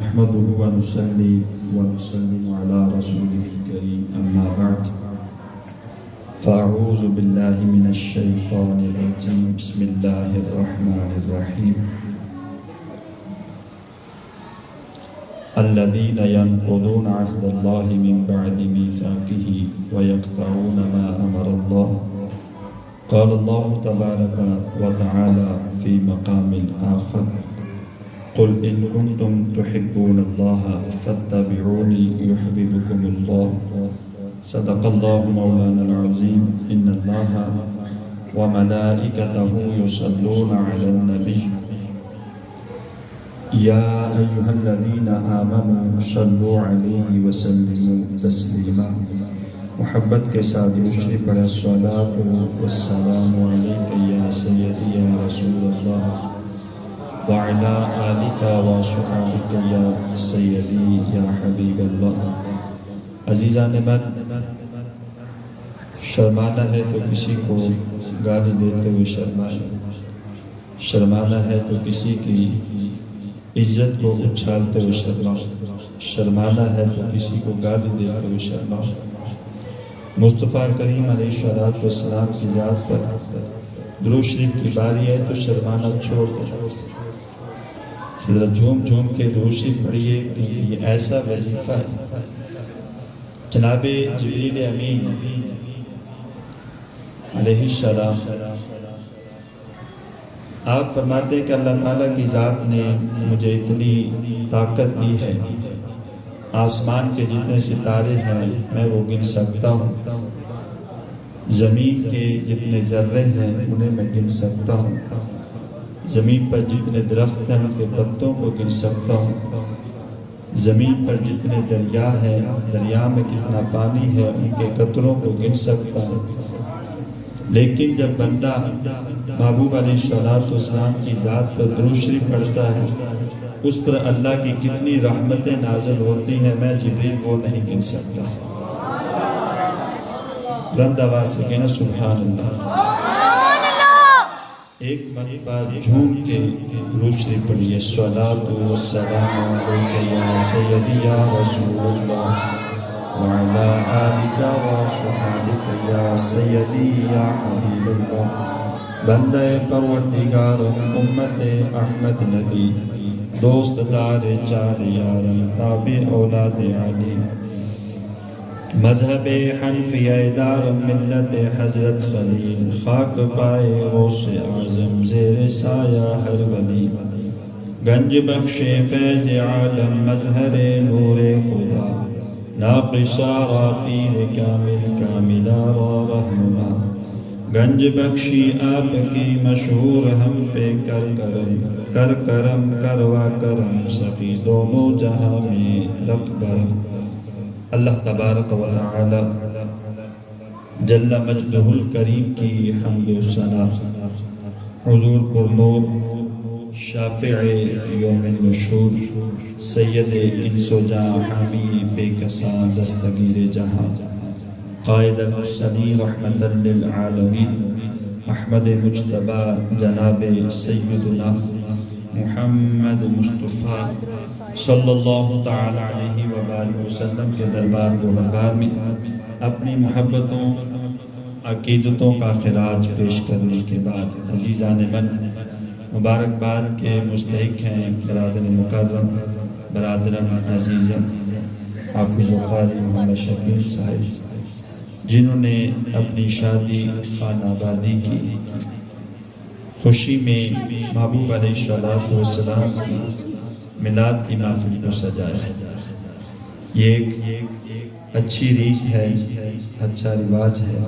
نحمده ونصلي ونسلم على رسوله الكريم أما بعد فأعوذ بالله من الشيطان الرجيم بسم الله الرحمن الرحيم الذين ينقضون عهد الله من بعد ميثاقه ويقطعون ما أمر الله قال الله تبارك وتعالى في مقام آخر قل إن كنتم تحبون الله فاتبعوني يحببكم الله صدق الله مولانا العظيم إن الله وملائكته يصلون على النبي يا أيها الذين آمنوا صلوا عليه وسلموا تسليما محبت کے ساتھ دوسری پڑھے الصلاة والسلام علیک یا سیدی یا رسول اللہ وعلى آلك وصحبك يا سيدي يا حبيب اللہ۔ عزیزان من، شرمانا ہے تو کسی کو گالی دیتے ہوئے شرمائے، شرمانا ہے تو کسی کی عزت کو اچھالتے ہوئے شرمائے، شرمانا ہے تو کسی کو گالی دیتے ہوئے شرمائے۔ مصطفیٰ کریم علیہ السلام کی ذات پر درود شریف کی باری ہے تو شرمانا چھوڑ دیں، ذرا جھوم جھوم کے درود شریف پڑھیے، کیونکہ یہ ایسا وظیفہ ہے۔ جناب جبریل امین علیہ السلام آپ فرماتے ہیں کہ اللہ تعالیٰ کی ذات نے مجھے اتنی طاقت دی ہے، آسمان کے جتنے ستارے ہیں میں وہ گن سکتا ہوں، زمین کے جتنے ذرے ہیں انہیں میں گن سکتا ہوں، زمین پر جتنے درخت ہیں ان کے پتوں کو گن سکتا ہوں، زمین پر جتنے دریا ہیں دریا میں کتنا پانی ہے ان کے قطروں کو گن سکتا ہوں۔ لیکن جب بندہ محبوب علیہ السلام کی ذات پر درود شریف پڑھتا ہے اس پر اللہ کی کتنی رحمتیں نازل ہوتی ہیں، میں جبریل وہ نہیں گن سکتا۔ بلند آواز سے کہنا سبحان اللہ۔ ایک مرتبہ جھوم کے درود شریف پڑھیے، الصلاۃ والسلام علیک یا سیدی یا رسول اللہ وعلی آلک وصحبک یا سیدی یا حبیب اللہ۔ بندہ پروردگار امت احمد نبی، دوست دار چار یارم، تابع اولاد علی، مذہب حنفیہ دار ملت حضرت خلیل، خاک پائے غوث اعظم زیر سایہ ہر ولی، گنج بخش فیض عالم مظہر نور خدا، ناقصارا پیر کامل کاملارا رہنما، گنج بخشی آپ کی مشہور ہم پہ کر کرم، کر کرم کروا کرم، سخی دونوں جہاں میں رکھ برم۔ اللہ تبارک و تعالی جل مجدہ الکریم کی حمد و ثنا، حضور پر نور شافع یوم النشور، سید انس و جاں، حامی بے کساں دستگیر جہاں، قائد المرسلین رحمت للعالمین، احمد مجتبی جناب سیدنا محمد مصطفیٰ صلی اللہ تعالی علیہ وآلہ وسلم کے دربار گوہربار میں اپنی محبتوں عقیدتوں کا خراج پیش کرنے کے بعد عزیزان من، مبارکباد کے مستحق ہیں برادر مکرم، برادران عزیزم حافظ و قاری محمد شکیل صاحب، جنہوں نے اپنی شادی خانہ آبادی کی خوشی میں محبوب علیہ السلام کی میلاد کی محفل کو سجایا۔ یہ ایک اچھی ریت ہے، اچھا رواج ہے۔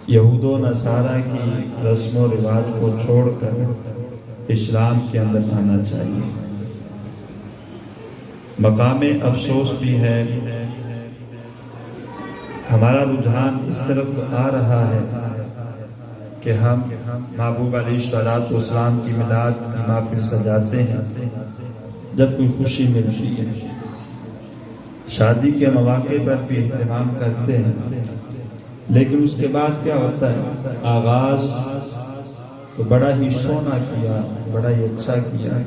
یہود و نصارہ کی رسم و رواج کو چھوڑ کر اسلام کے اندر آنا چاہیے۔ مقام افسوس بھی ہے، ہمارا رجحان اس طرف آ رہا ہے کہ ہم محبوب علیہ السلام کی میلاد کی محفل سجاتے ہیں جب کوئی خوشی ملتی ہے، شادی کے مواقع پر بھی اہتمام کرتے ہیں، لیکن اس کے بعد کیا ہوتا ہے؟ آغاز تو بڑا ہی سونا کیا، بڑا ہی اچھا کیا،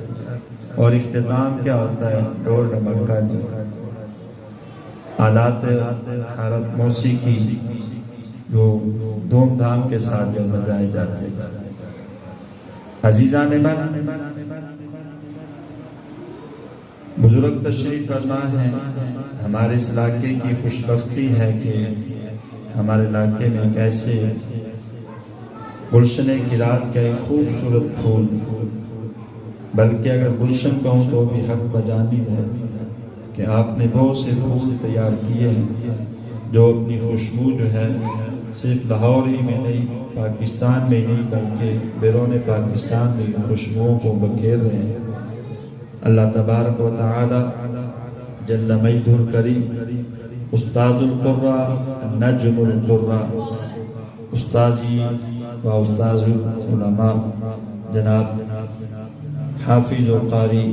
اور اختتام کیا ہوتا ہے؟ ڈھول ڈمکا جی، آلات حالت موسیقی جو دھوم دھام کے ساتھ جو بجائے جاتے ہیں۔ عزیزان من، بزرگ تشریف فرما ہے، ہمارے اس علاقے کی خوش بختی ہے کہ ہمارے علاقے میں ایک ایسے گلشن قرات کا ایک خوبصورت پھول، بلکہ اگر گلشن کہوں تو بھی حق بجانب ہے کہ آپ نے بہت سے پھول تیار کیے ہیں جو اپنی خوشبو جو ہے صرف لاہور ہی میں نہیں، پاکستان میں نہیں بلکہ بیرون پاکستان میں خوشبوؤں کو بکھیر رہے ہیں۔ اللہ تبارک و تعالی جل مجدہ الکریم، استاذ القراء نجم القراء، استاذی و استاذ العلماء جناب حافظ و قاری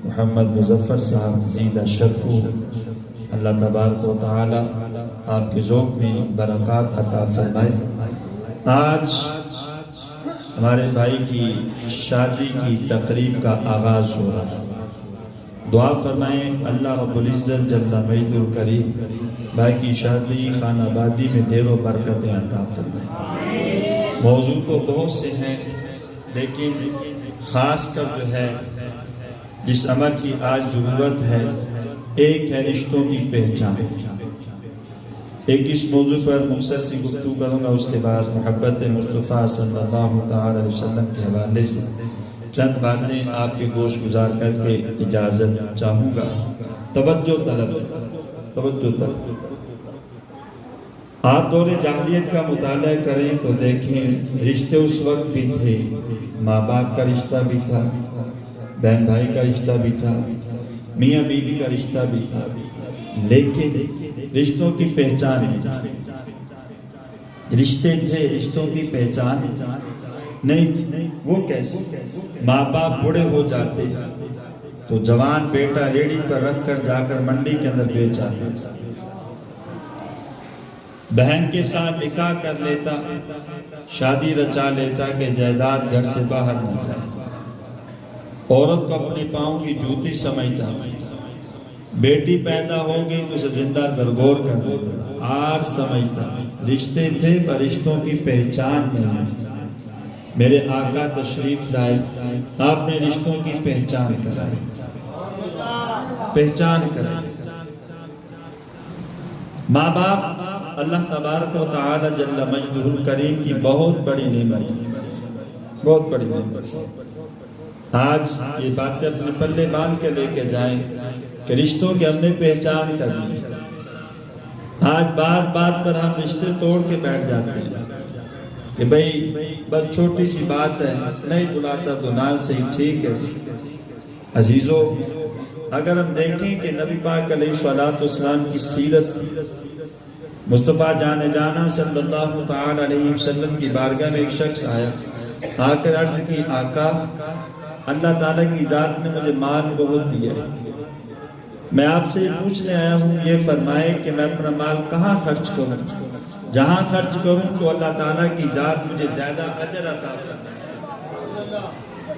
محمد مظفر صاحب زیدہ شرفو، اللہ تبارک و تعالی آپ کے ذوق میں برکات عطا فرمائے۔ آج ہمارے بھائی کی شادی کی تقریب کا آغاز ہو رہا ہے، دعا فرمائیں اللہ رب العزت جل مجدہ الکریم بھائی کی شادی خانہ آبادی میں ڈھیر و برکتیں عطا فرمائے۔ موضوع تو بہت سے ہیں لیکن خاص کر جو ہے جس عمل کی آج ضرورت ہے، ایک ہے رشتوں کی پہچان۔ ایک اس موضوع پر مختصر سی گفتگو کروں گا، اس کے بعد محبت مصطفیٰ صلی اللہ تعالی علیہ وسلم کے حوالے سے چند باتیں آپ کے گوش گزار کر کے اجازت چاہوں گا۔ توجہ طلب۔ آپ دور جاہلیت کا مطالعہ کریں تو دیکھیں رشتے اس وقت بھی تھے، ماں باپ کا رشتہ بھی تھا، بہن بھائی کا رشتہ بھی تھا، میاں بیوی کا رشتہ بھی تھا، لیکن رشتوں کی پہچان نہیں تھی۔ رشتے تھے، رشتوں کی پہچان نہیں تھی۔ وہ کیسے؟ ماں باپ بوڑھے ہو جاتے تو جوان بیٹا ریڑھی پر رکھ کر جا کر منڈی کے اندر بیچ آتا تھا، بہن کے ساتھ نکاح کر لیتا، شادی رچا لیتا کہ جائیداد گھر سے باہر نہ جائے، عورت کو اپنے پاؤں کی جوتی سمجھتا، بیٹی پیدا ہو گئی تو اسے زندہ درگور کر دیتا، آر سمجھتا۔ رشتے تھے پر رشتوں کی پہچان نہیں تھی۔ میرے آقا تشریف لائے، آپ نے رشتوں کی پہچان کرائی، پہچان کرائی۔ ماں باپ اللہ تبارک و تعالی جل مجدہ الکریم کی بہت بڑی نعمت ہے، بہت بڑی نعمت ہے۔ آج یہ باتیں اپنے پلے باندھ کے لے کے جائیں کہ رشتوں کی ہم نے پہچان کرنی ہے۔ آج بات بات پر ہم رشتے توڑ کے بیٹھ جاتے ہیں کہ بھئی بس چھوٹی سی بات ہے، نہیں بلاتا تو نہ صحیح، ٹھیک ہے۔ عزیزو، اگر ہم دیکھیں کہ نبی پاک علیہ الصلوۃ والسلام کی سیرت، مصطفیٰ جان جانا صلی اللہ تعالی علیہ وسلم کی بارگاہ میں ایک شخص آیا، آ کر عرض کی آقا اللہ تعالیٰ کی ذات نے مجھے مال بہت دیا ہے، میں آپ سے پوچھنے آیا ہوں یہ فرمائے کہ میں اپنا مال کہاں خرچ کروں، جہاں خرچ کروں تو اللہ تعالیٰ کی ذات مجھے زیادہ اجر عطا فرمائے،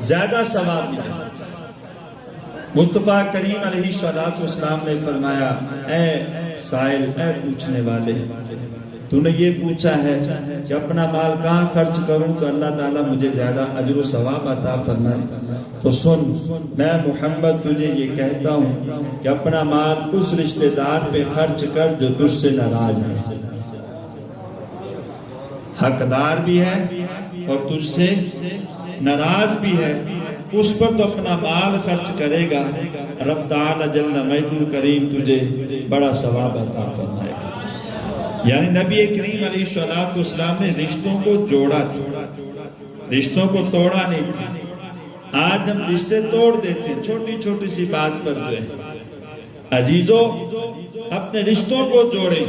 زیادہ ثواب ملے۔ مصطفیٰ کریم علیہ الصلوۃ والسلام نے فرمایا اے سائل، اے پوچھنے والے، تو نے یہ پوچھا ہے کہ اپنا مال کہاں خرچ کروں تو اللہ تعالیٰ مجھے زیادہ اجر و ثواب عطا فرمائے، تو سن، میں محمد تجھے یہ کہتا ہوں کہ اپنا مال اس رشتہ دار پہ خرچ کر جو تجھ سے ناراض ہے، حقدار بھی ہے اور تجھ سے ناراض بھی ہے، اس پر تو اپنا مال خرچ کرے گا، رب تعالی جل مجدہ الکریم تجھے بڑا ثواب عطا فرمائے گا۔ یعنی نبی کریم علیہ الصلوۃ والسلام نے رشتوں کو جوڑا تھا، رشتوں کو توڑا نہیں تھا۔ آج ہم رشتے توڑ دیتے ہیں چھوٹی چھوٹی سی بات پر جو ہے۔ عزیزو، اپنے رشتوں کو جوڑیں۔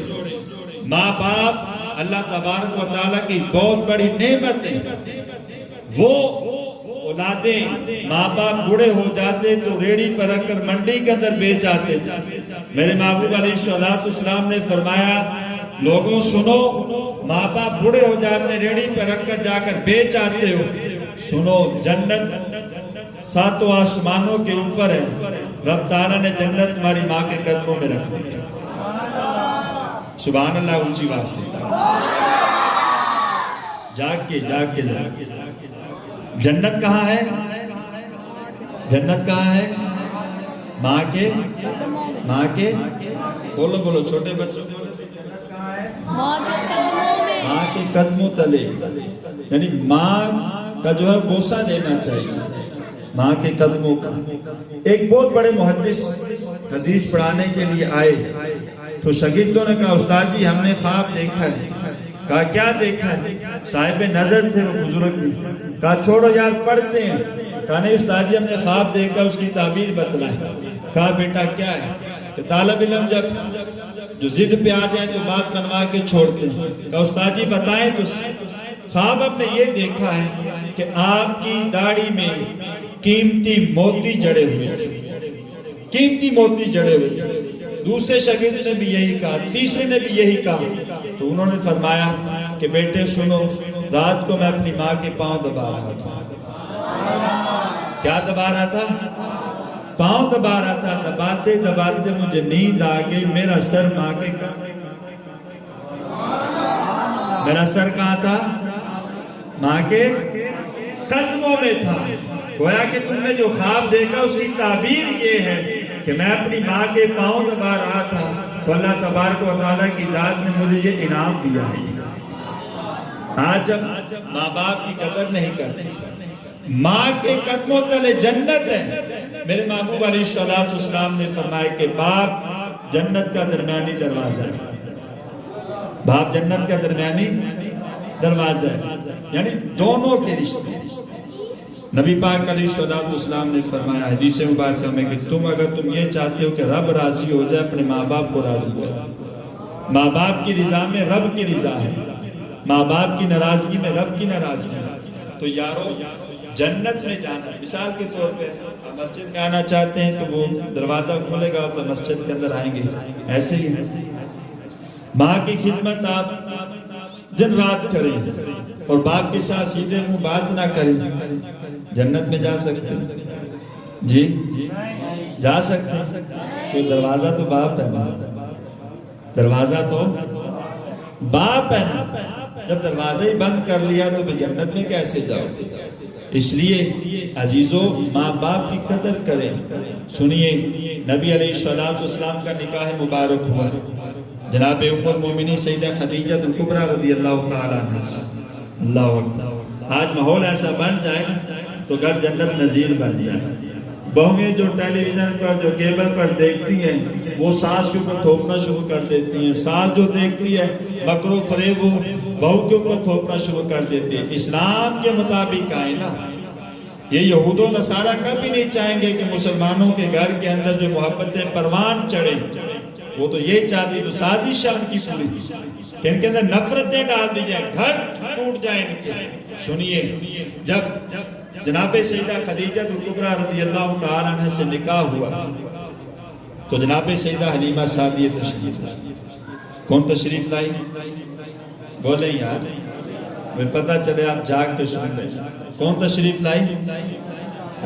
ماں باپ اللہ تبارک و تعالیٰ کی بہت بڑی نعمت ہے۔ وہ اولادیں، ماں باپ بوڑھے ہو جاتے تو ریڑھی پر رکھ کر منڈی کے اندر بیچ آتے تھے۔ میرے محبوب علیہ الصلوۃ والسلام نے فرمایا لوگوں سنو، ماں باپ بوڑھے ہو جاتے ریڑھی پر رکھ کر جا کر بیچ آتے ہو، سنو جنت ساتوں آسمانوں کے اوپر ہے، رب تعالیٰ نے جنت تمہاری ماں کے قدموں میں رکھ دیا۔ سبحان اللہ، اونچی بات سے جاگ کے ذرا، جنت کہاں ہے؟ جنت کہاں ہے؟ ماں کے بولو چھوٹے بچوں بولو، جنت کہاں ہے؟ ماں کے قدموں تلے، یعنی ماں کا جو ہے بوسہ لینا چاہیے، ماں کے قدموں کا۔ ایک بہت بڑے محدث حدیث پڑھانے کے لیے آئے تو شاگردوں نے کہا استاد جی ہم نے خواب دیکھا ہے۔ کہا کیا دیکھا ہے؟ صاحب نظر تھے وہ بزرگ بھی، کہا چھوڑو یار پڑھتے ہیں۔ کہا نہیں استاد جی ہم نے خواب دیکھا، اس کی تعبیر بتلائیں۔ کہا بیٹا کیا ہے؟ کہ طالب علم جب جو ضد پہ آ جائیں تو بات بنوا کے چھوڑتے ہیں۔ کہا استاد جی بتائیں تو خواب ہم نے یہ دیکھا ہے کہ آپ کی داڑھی میں قیمتی موتی جڑے ہوئے تھے، قیمتی موتی جڑے ہوئے تھے۔ دوسرے شاگرد نے بھی یہی کہا، تیسرے نے بھی یہی کہا۔ تو انہوں نے فرمایا کہ بیٹے سنو، رات کو میں اپنی ماں کے پاؤں دبا رہا تھا۔ کیا دبا رہا تھا؟ پاؤں دبا رہا تھا۔ دباتے دباتے مجھے نیند آ گئی، میرا سر ماں کے میرا سر کہاں تھا؟ ماں کے قدموں میں تھا۔ گویا کہ تم نے جو خواب دیکھا اس کی تعبیر یہ ہے کہ میں اپنی ماں کے پاؤں دبا رہا تھا تو اللہ تبارک و تعالیٰ کی ذات نے مجھے یہ انعام دیا ہے۔ آج جب ماں باپ کی قدر نہیں کرتے، ماں کے قدموں تلے جنت ہے۔ میرے محبوب علیہ السلام نے فرمایا کہ باپ جنت کا درمیانی دروازہ ہے، باپ جنت کا درمیانی دروازہ ہے، یعنی دونوں کے رشتے۔ نبی پاک علیہ السلام نے فرمایا حدیث مبارکہ میں کہ اگر تم یہ چاہتے ہو کہ رب راضی ہو جائے، اپنے ماں باپ کو راضی کرو۔ ماں باپ کی رضا میں رب کی رضا ہے، ماں باپ کی ناراضگی میں رب کی ناراضگی ہے۔ تو یارو جنت میں جانا، مثال کے طور پہ مسجد میں آنا چاہتے ہیں تو وہ دروازہ کھولے گا تو مسجد کے اندر آئیں گے، ایسے ہی ماں کی خدمت آپ دن رات کریں اور باپ کے ساتھ سیدھے منہ بات نہ کریں، جنت میں جا سکتے ہیں؟ جی جا سکتے ہیں؟ تو دروازہ تو باپ ہے نا، دروازہ تو باپ ہے نا۔ جب دروازہ ہی بند کر لیا تو جنت میں کیسے جاؤ؟ اس لیے عزیزو ماں باپ کی قدر کریں۔ سنیے نبی علیہ السلام کا نکاح مبارک ہوا جناب ام المومنین سیدہ خدیجہ کبریٰ رضی اللہ تعالیٰ عنہ سے۔ اللہ اکبر، آج ماحول ایسا بن جائے تو گھر جنت نظیر بن جائے۔ بہویں جو ٹیلی ویژن پر جو کیبل پر دیکھتی ہیں وہ ساس کے اوپر تھوپنا شروع کر دیتی ہیں، ساس جو دیکھتی ہے مکر و فریب وہ بہو کے اوپر تھوپنا شروع کر دیتی ہے۔ اسلام کے مطابق آئے نا، یہ یہود و نصارہ کبھی نہیں چاہیں گے کہ مسلمانوں کے گھر کے اندر جو محبتیں پروان چڑھے، وہ تو یہ چاہتی تو سازش ہے ان کی پوری کہ ان کے اندر نفرتیں ڈال دی جائیں، گھر ٹوٹ جائیں ان کے۔ سنیے جب جناب سیدہ خدیجہ کبریٰ رضی اللہ تعالیٰ عنہ سے نکاح ہوا تو جناب سیدہ حلیمہ سعدیہ تشریف لائی۔ کون تشریف لائی؟ بولیں یار، میں پتہ چلے آپ جاگ کے سن لیں۔ کون تشریف لائی؟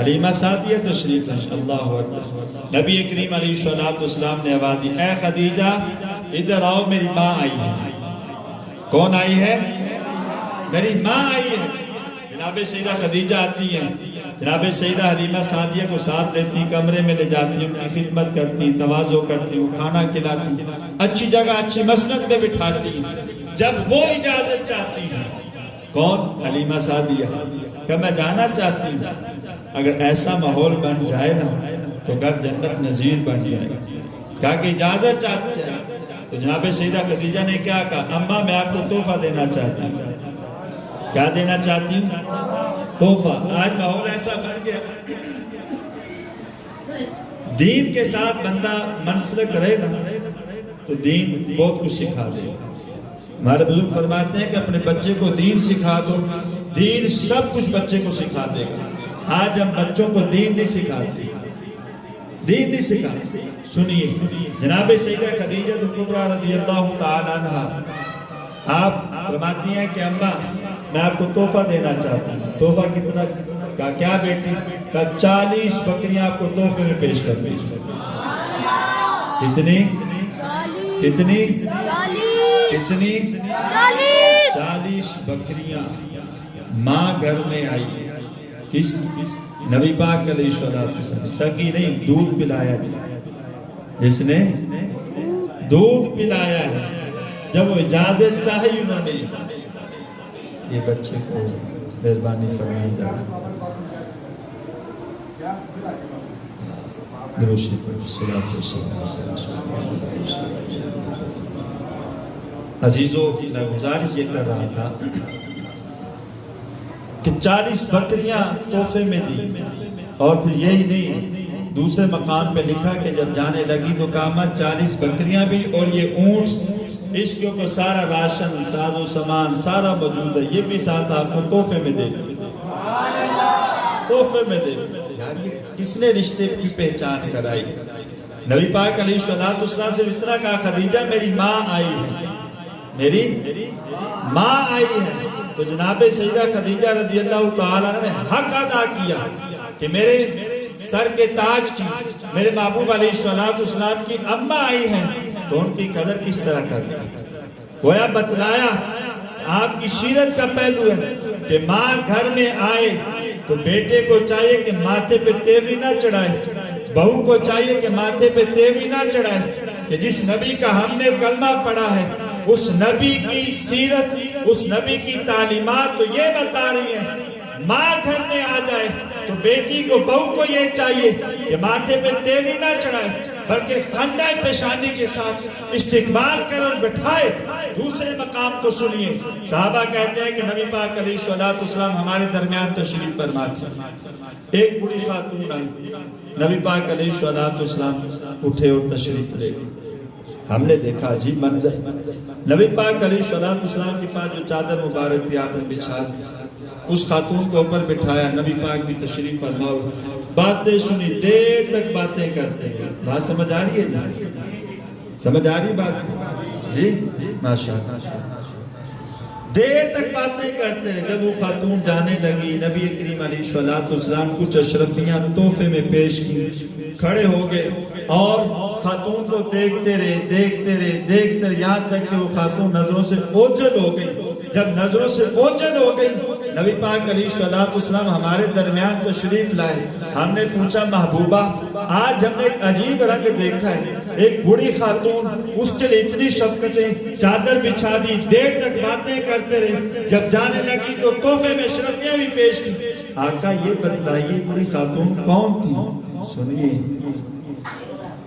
حلیمہ سعدیہ تشریف لائی۔ اللہ اکبر۔ نبی کریم علیہ السلام نے آواز دی، اے خدیجہ ادھر آؤ، میری ماں آئی ہے۔ کون آئی ہے؟ میری ماں آئی ہے۔ جناب سیدہ خدیجہ آتی ہیں، جناب سیدہ حلیمہ سعدیہ کو ساتھ لیتی، کمرے میں لے جاتی، ان کی خدمت کرتی، تواضع کرتی، وہ کھانا کھلاتی، اچھی جگہ اچھی مسند میں بٹھاتی۔ جب وہ اجازت چاہتی ہیں، کون؟ حلیمہ سعدیہ، کہ میں جانا چاہتی ہوں۔ اگر ایسا ماحول بن جائے نا تو گھر جنت نظیر بن جائے گا۔ کہا کہ اجازت چاہتی ہے تو جناب سیدہ خدیجہ نے کیا کہا؟ اماں میں آپ کو تحفہ دینا چاہتی ہوں۔ کیا دینا چاہتی ہوں؟ تحفہ۔ آج ماحول ایسا بن گیا، دین کے ساتھ بندہ منسلک رہے گا تو دین بہت کچھ سکھا دے گا۔ ہمارے بزرگ فرماتے ہیں کہ اپنے بچے کو دین سکھا دو، دین سب کچھ بچے کو سکھا دے گا۔ آج ہم بچوں کو دین نہیں سکھاتے، دین نہیں سکھاتے۔ سنیے جناب سیدہ خدیجہ کبریٰ رضی اللہ تعالیٰ عنہ آپ فرماتی ہیں کہ اماں میں آپ کو تحفہ دینا چاہتا ہوں۔ تحفہ کتنا؟ کہا کیا بیٹی؟ کہا 40 بکریاں آپ کو تحفے میں پیش کر دی. کتنی؟ کتنی؟ 40 بکریاں. ماں گھر میں آئی. کس؟ نبی پاک علیہ السلام. سگی نہیں، دودھ پلایا جس نے دودھ پلایا ہے. جب وہ اجازت چاہی انہوں نے، یہ بچے کو مہربانی فرمائی ذرا دروشی پر صلاۃ والسلام. عزیزو، میں گزارش یہ کر رہا تھا کہ 40 بکریاں تحفے میں دی، اور پھر یہی نہیں، دوسرے مقام پہ لکھا کہ جب جانے لگی تو کہا 40 بکریاں بھی اور یہ اونٹ، اس کے اوپر سارا راشن، ساز و سامان سارا موجود ہے، یہ بھی ساتھ آپ کو تحفے میں دے دی. تحفے میں دے دی. یار یہ کس نے رشتے کی پہچان کرائی؟ نبی پاک علیہ السلام سے اتنا کہا خدیجہ میری ماں آئی ہے، میری ماں آئی ہے. تو جناب سیدہ خدیجہ رضی اللہ تعالیٰ نے حق ادا کیا کہ میرے سر کے تاج کی، میرے محبوب علیہ السلام کی اماں آئی ہیں، تو ان کی قدر کس طرح کرتے ہیں. گویا بتلایا آپ کی سیرت کا پہلو ہے کہ ماں گھر میں آئے تو بیٹے کو چاہیے کہ ماتھے پہ تیوری نہ چڑھائے، بہو کو چاہیے کہ ماتھے پہ تیوری نہ چڑھائے، کہ جس نبی کا ہم نے کلمہ پڑھا ہے اس نبی کی سیرت، اس نبی کی تعلیمات تو یہ بتا رہی ہیں ماں گھر میں آ جائے تو بیٹی کو، بہو کو یہ چاہیے کہ ماتھے پہ تیوری نہ چڑھائے بلکہ خندہ پیشانی کے ساتھ استقبال کر اور بٹھائے. دوسرے مقام کو سنیے، صحابہ کہتے ہیں کہ نبی پاک علیہ السلام ہمارے درمیان تشریف فرما تھے. ایک بڑی خاتون آئی، نبی پاک علیہ السلام اٹھے اور تشریف لے گئے. ہم نے دیکھا عجیب منظر، نبی پاک علیہ السلام کے پاس جو چادر مبارک تھی آپ نے بچھا دی، اس خاتون کو اوپر بٹھایا. نبی پاک بھی تشریف فرما، باتیں سنی، دیر تک باتیں کرتے ہیں. بات سمجھ آ رہی ہے جی؟ سمجھ آ رہی بات جی؟ ماشاءاللہ. دیر تک باتیں کرتے رہے. جب وہ خاتون جانے لگی، نبی کریم علیہ السلام کچھ اشرفیاں تحفے میں پیش کی، کھڑے ہو گئے اور خاتون کو دیکھتے رہے، دیکھتے رہے، دیکھتے رہے، یہاں تک کہ وہ خاتون نظروں سے اوجھل ہو گئی. جب نظروں سے اوجھل ہو گئی، نبی پاک علیہ السلام ہمارے درمیان تشریف لائے. ہم نے پوچھا محبوبہ آج ہم نے ایک عجیب رنگ دیکھا ہے. ایک بوڑھی خاتون، اس کے لیے اتنی شفقتیں، چادر بچھا دی، دیر تک باتیں کرتے رہے. جب جانے لگی تو تحفے میں اشرفیاں بھی پیش کی. آقا یہ بتلائیے بوڑھی خاتون کون تھی؟ سنیے،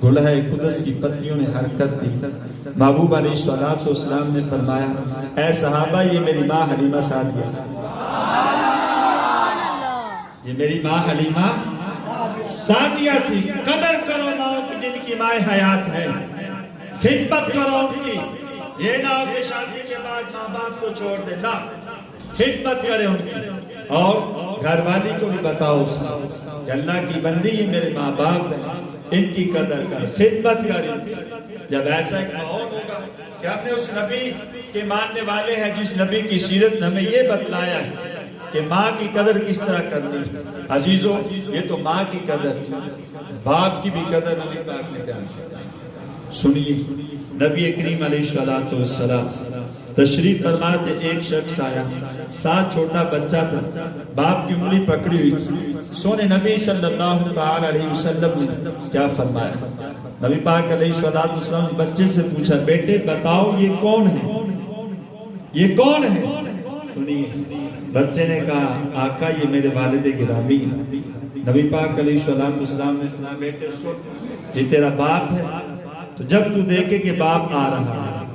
گلہ قدس کی پتلیوں نے حرکت دی. محبوب علیہ السلام نے فرمایا اے صحابہ یہ میری ماں حلیمہ سعدیہ، یہ میری ماں حلیمہ سعدیہ تھی. قدر کرو ماں کی جن کی ماں حیات ہے، خدمت کرو ان کی. یہ نہ ہو کہ شادی کے بعد ماں باپ کو چھوڑ دے، نہ، خدمت کرے ان کی. اور گھر والی کو بھی بتاؤ کہ اللہ کی بندی یہ میرے ماں باپ ہیں، ان کی قدر کر، خدمت کر. جب ایسا ایک ماحول ہوگا کہ ہم نے اس نبی کے ماننے والے ہیں جس نبی کی سیرت نے ہمیں یہ بتلایا ہے کہ ماں کی قدر کس طرح کرنی. عزیزو یہ تو ماں کی قدر تھی، باپ کی بھی قدر نبی پاک نے بیان فرمائی. سنیے، نبی کریم علیہ السلام تشریف فرما تھے. ایک شخص آیا، ساتھ چھوٹا بچہ تھا، باپ کی انگلی پکڑی ہوئی تھی. سونے نبی صلی اللہ تعالی علیہ وسلم نے کیا فرمایا؟ نبی پاک علیہ السلام نے بچے سے پوچھا بیٹے بتاؤ یہ کون ہے، یہ کون ہے؟ سنیے، بچے نے کہا آقا یہ میرے والد گرامی ہیں. نبی پاک علیہ السلام نے کہا بیٹے سن، یہ تیرا باپ ہے. تو جب تو دیکھے کہ باپ آ رہا ہے،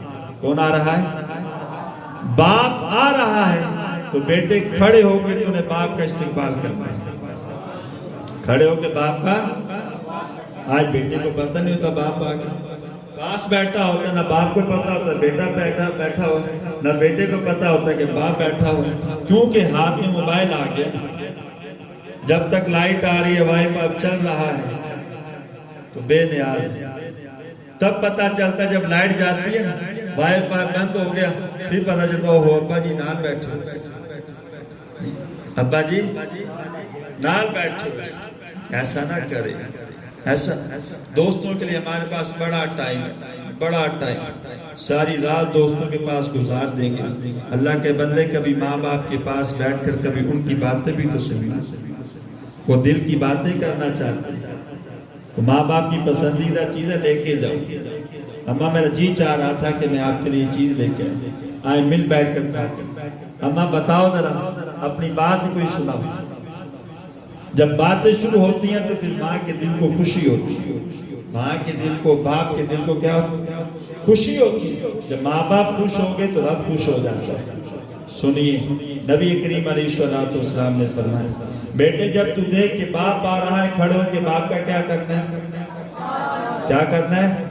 کون آ رہا ہے؟ باپ آ رہا ہے، تو بیٹے کھڑے ہو کے تو نے باپ کا استقبال کرنا ہے. کھڑے ہو کے باپ کا. آج بیٹے کو پتہ نہیں ہوتا باپ آ گیا، پاس بیٹھا ہوتا، نہ باپ کو پتہ ہوتا بیٹا بیٹھا ہوا، نہ بیٹے کو پتہ ہوتا کہ باپ بیٹھا ہوا. کیونکہ ہاتھ میں موبائل آ گیا. جب تک لائٹ آ رہی ہے، وائی فائی چل رہا ہے تو بے نیاز. تب پتہ چلتا جب لائٹ جاتی ہے نا، وائی فائی بند ہو گیا، پھر پتہ چلتا ہو ابا جی نان بیٹھے، ابا جی نال بیٹھے ایسا نہ کرے. ایسا دوستوں کے لیے ہمارے پاس بڑا ٹائم ہے، بڑا ٹائم، ساری رات دوستوں کے پاس گزار دیں گے. اللہ کے بندے کبھی ماں باپ کے پاس بیٹھ کر کبھی ان کی باتیں بھی تو سننا. وہ دل کی باتیں کرنا چاہتے ہیں تو ماں باپ کی پسندیدہ چیزیں لے کے جاؤ. اماں میرا جی چاہ رہا تھا کہ میں آپ کے لیے چیز لے کے آئے، مل بیٹھ کر کھاتے. اماں بتاؤ ذرا اپنی بات کوئی سناؤ. جب باتیں شروع ہوتی ہیں تو پھر ماں کے دل کو خوشی ہوتی ہے، ماں کے دل کو، باپ کے دل کو کیا خوشی ہوتی ہے. جب ماں باپ خوش ہوں گے تو رب خوش ہو جاتا ہے. سنیے نبی کریم علیہ السلام نے فرمایا بیٹے جب تو دیکھ کہ باپ آ رہا ہے کھڑے ہو کے باپ کا کیا کرنا ہے؟ کیا کرنا ہے؟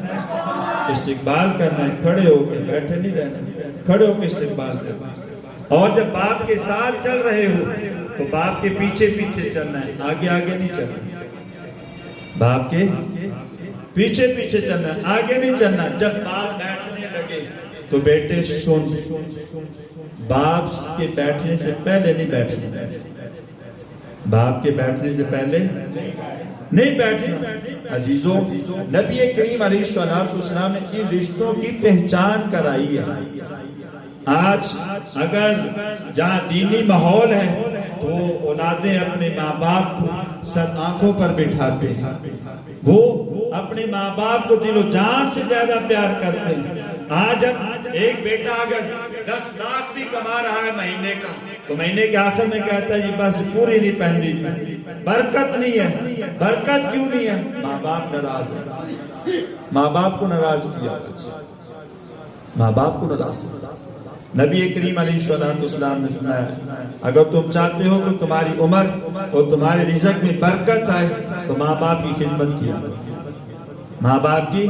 استقبال کرنا ہے. کھڑے ہو کے، بیٹھے نہیں رہنا، کھڑے ہو کے استقبال کرنا ہے. اور جب باپ کے ساتھ چل رہے ہو تو باپ کے پیچھے پیچھے چلنا ہے، آگے آگے نہیں چلنا. باپ کے پیچھے پیچھے چلنا ہے، آگے نہیں چلنا. جب باپ بیٹھنے لگے تو بیٹے سن، باپ کے بیٹھنے سے پہلے نہیں بیٹھنا، باپ کے بیٹھنے سے پہلے نہیں بیٹھنا. عزیزوں نبی کریم علیہ السلام نے ان رشتوں کی پہچان کرائی ہے. آج اگر جہاں دینی ماحول ہے تو اولادیں اپنے ماں باپ کو سر آنکھوں پر بٹھاتے ہیں، وہ اپنے ماں باپ کو دل و جان سے زیادہ پیار کرتے ہیں. آج ایک بیٹا اگر 10 لاکھ بھی کما رہا ہے مہینے کا تو مہینے کے آخر میں کہتا ہے یہ بس پوری نہیں پہنی تھی، برکت نہیں ہے. برکت کیوں نہیں ہے؟ ماں باپ ناراض ہے. ماں باپ کو ناراض کیا، ماں باپ کو ناراض. نبی کریم علیہ السلام نے فرمایا اگر تم چاہتے ہو کہ تمہاری عمر اور تمہارے رزق میں برکت آئے تو ماں باپ کی خدمت کیا کرو، ماں باپ کی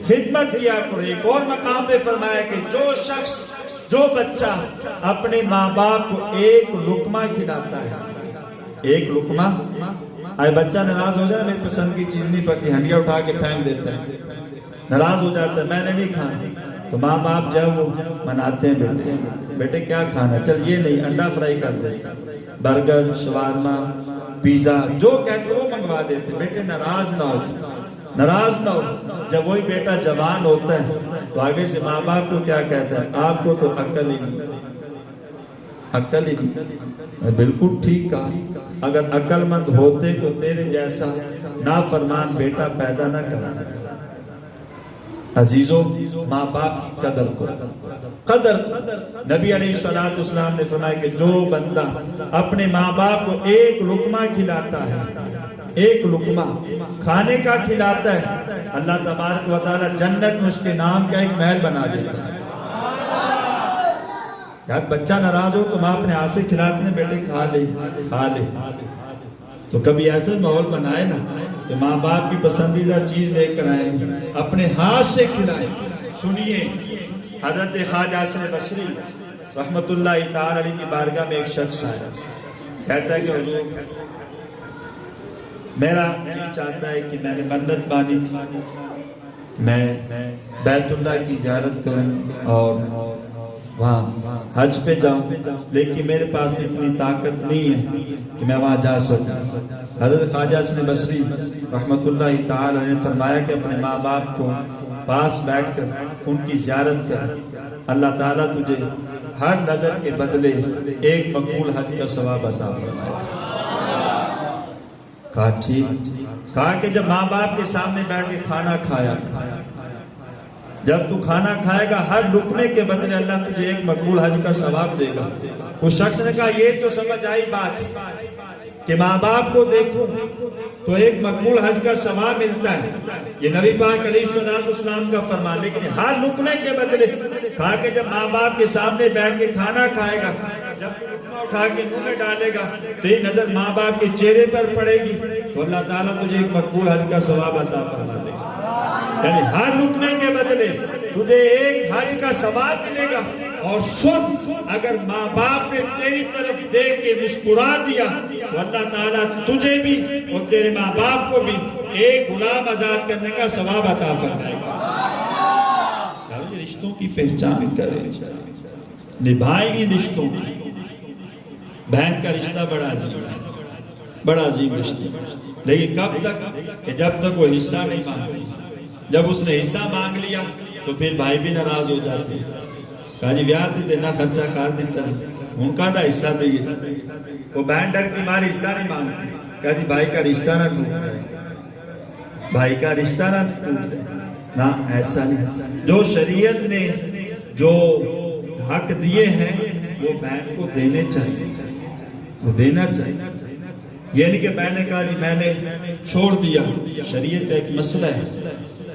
خدمت کیا کرو. ایک اور مقام پہ فرمایا کہ جو شخص، جو بچہ اپنے ماں باپ کو ایک لقمہ کھلاتا ہے، ایک لقمہ، آئے بچہ ناراض ہو جائے میری پسند کی چیز نہیں پکی، ہنڈیا اٹھا کے پھینک دیتا ہے، ناراض ہو جاتا ہے میں نے نہیں کھانا. تو ماں باپ جب وہ مناتے ہیں بیٹے بیٹے کیا کھانا، چل یہ نہیں انڈا فرائی کر دے، برگر، شوارما، پیزا، جو کہتے وہ منگوا دیتے. بیٹے ناراض نہ ہو، ناراض نہ ہو. جب وہی بیٹا جوان ہوتا ہے تو آگے سے ماں باپ کو کیا کہتا ہے آپ کو تو عقل ہی نہیں، عقل ہی نہیں. بالکل ٹھیک کہا. اگر عقل مند ہوتے تو تیرے جیسا نافرمان بیٹا پیدا نہ کرتا. عزیزوں ماں باپ کی قدر کو، قدر. نبی علیہ السلام نے فرمایا کہ جو بندہ اپنے ماں باپ کو ایک لقمہ کھلاتا ہے، ایک لقمہ کھانے کا کھلاتا ہے، اللہ تبارک و تعالی جنت میں اس کے نام کا ایک محل بنا دیتا ہے. یار بچہ ناراض ہو تو ماں اپنے ہاتھ سے کھلاتے ہیں بیٹے کھا لے کھا لے. تو کبھی ایسا ماحول بنائے نا کہ ماں باپ کی پسندیدہ چیز لے کر آئیں، اپنے ہاتھ سے کھلائیں. سنیے حضرت خواجہ حسن بصری رحمت اللہ تعالی علیہ کی بارگاہ میں ایک شخص آیا، کہتا ہے کہ حضور میرا جی چاہتا ہے کہ میں نے منت مانی میں بیت اللہ کی زیارت کروں اور وہاں حج پہ جاؤں، لیکن میرے پاس اتنی طاقت نہیں ہے کہ میں وہاں جا سکوں. حضرت خواجہ حسن بصری رحمت اللہ تعالی نے فرمایا کہ اپنے ماں باپ کو پاس بیٹھ کر ان کی زیارت کر، اللہ تعالیٰ تجھے ہر نظر کے بدلے ایک مقبول حج کا ثواب عطا فرمائے. کہا ٹھیک. کہا کہ جب ماں باپ کے سامنے بیٹھ کے کھانا کھایا، جب تو کھانا کھائے گا ہر لقمے کے بدلے اللہ تجھے ایک مقبول حج کا ثواب دے گا. اس شخص نے کہا یہ تو سمجھ آئی بات کہ ماں باپ کو دیکھوں تو ایک مقبول حج کا ثواب ملتا ہے، یہ نبی پاک علیہ السلام کا فرمان. لیکن ہر لقمے کے بدلے کہا کہ جب ماں باپ کے سامنے بیٹھ کے کھانا کھائے گا، جب لقمہ اٹھا کے منہ میں ڈالے گا تیری نظر ماں باپ کے چہرے پر پڑے گی تو اللہ تعالیٰ تجھے ایک مقبول حج کا ثواب عطا فرما دے گا. یعنی ہر لقمے کے بدلے تجھے ایک حج کا ثواب ملے گا. اور سن اگر ماں باپ نے تیری طرف دیکھ کے مسکرا دیا تو اللہ تعالیٰ تجھے بھی اور تیرے ماں باپ کو بھی ایک غلام آزاد کرنے کا ثواب عطا فرمائے گا. رشتوں کی پہچان کریں، نبھائیں گی رشتوں. بہن کا رشتہ بڑا عظیم ہے، بڑا عظیم رشتہ، لیکن کب تک کہ جب تک وہ حصہ نہیں مانگتی۔ جب اس نے حصہ مانگ لیا تو پھر بھائی بھی ناراض ہو جاتے ہیں، کہا جی بیار دیتے نہ خرچہ کر دیتا ان کا دا حصہ دیئے۔ وہ بہن ڈر کی ماری حصہ نہیں مانگتی، کہا جی بھائی کا رشتہ نہ ٹوٹ جائے، بھائی کا رشتہ نہ ٹوٹ جائے، نہ ایسا نہیں۔ جو شریعت نے جو حق دیے ہیں وہ بہن کو دینے چاہیے، وہ دینا چاہیے۔ یہ نہیں کہ میں نے کہا جی میں نے چھوڑ دیا۔ شریعت کا ایک مسئلہ ہے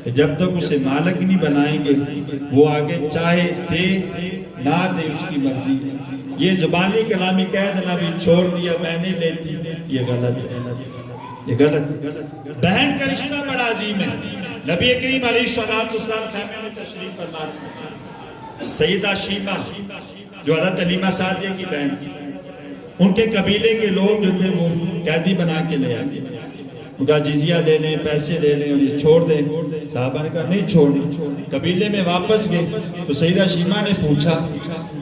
کہ جب تک اسے مالک نہیں بنائیں گے وہ آگے چاہے دے نہ دے اس کی مرضی۔ یہ زبانی کلامی کہہ دینا بھی چھوڑ دیا میں نے لیتی، یہ غلط ہے، یہ غلط ہے۔ بہن کا رشتہ بڑا عظیم ہے۔ نبی کریم علیہ السلام خیمے میں تشریف فرما تھے، سیدہ شیمہ جو حضرت حلیمہ سعدیہ کی بہن تھی، ان کے قبیلے کے لوگ جو تھے وہ قیدی بنا کے لے آئے، ان کا جزیہ لے لیں، پیسے لے لیں اور یہ چھوڑ دیں۔ صحابہ نے کہا نہیں چھوڑنی۔ قبیلے میں واپس گئے تو سیدہ شیمہ نے پوچھا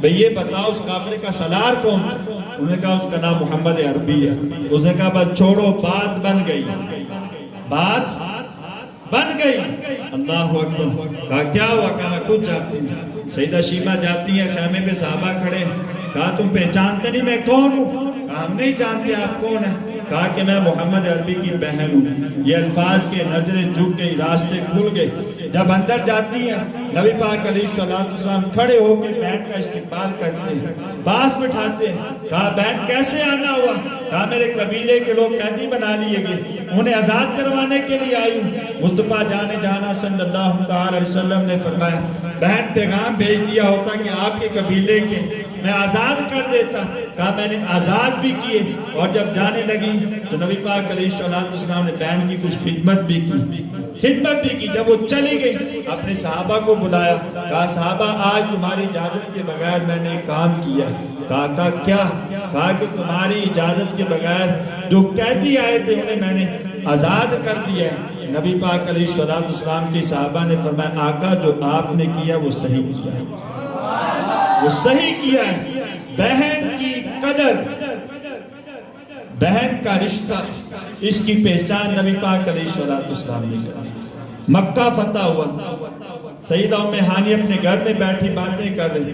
بھئی یہ بتاؤ اس کافر کا سالار کون تھا؟ انہوں نے کہا اس کا نام محمد عربی ہے۔ اس نے کہا بس چھوڑو، بات بن گئی، بات بن گئی۔ اللہ اکبر۔ کہا کیا ہوا؟ کہا میں خود جاتی ہوں۔ سیدہ شیمہ جاتی ہیں، خیمے پہ صحابہ کھڑے ہیں۔ کہا تم پہچانتے نہیں میں کون ہوں؟ کہا ہم نہیں جانتے آپ کون ہیں۔ کہا کہ میں محمد عربی کی بہن ہوں۔ یہ الفاظ کے نظریں جھک گئی، راستے کھل گئے۔ جب اندر جاتی ہیں نبی پاک علیہ السلام کھڑے ہو کے بہن کا استقبال کرتے ہیں، پاس بٹھاتے ہیں۔ کہا بہن کیسے آنا ہوا؟ کہا میرے قبیلے کے لوگ قیدی بنا لیے گئے، انہیں آزاد کروانے کے لیے آئی ہوں۔ مصطفیٰ جانے جانا صلی اللہ تعالی علیہ وسلم نے فرمایا بہن پیغام بھیج دیا ہوتا کہ آپ کے قبیلے کے میں آزاد کر دیتا۔ کہا میں نے آزاد بھی کیے، اور جب جانے لگی تو نبی پاک علیہ السلام نے بہن کی کچھ خدمت بھی کی۔ جب وہ چلی گئی اپنے صحابہ کو بلایا، کہا صحابہ آج تمہاری اجازت کے بغیر میں نے کام کیا۔ کہا کیا؟ کہا کہ تمہاری اجازت کے بغیر جو قیدی آئے تھے انہیں میں نے آزاد کر دیا ہے۔ نبی پاک علیہ السلام کی صحابہ نے فرمایا آقا جو آپ نے کیا وہ صحیح کیا ہے، وہ صحیح کیا ہے۔ بہن کی قدر، بہن کا رشتہ، اس کی پہچان نبی پاک علیہ السلام نے کی۔ مکہ فتح ہوا، سیدہ ام ہانی اپنے گھر میں بیٹھی باتیں کر رہی،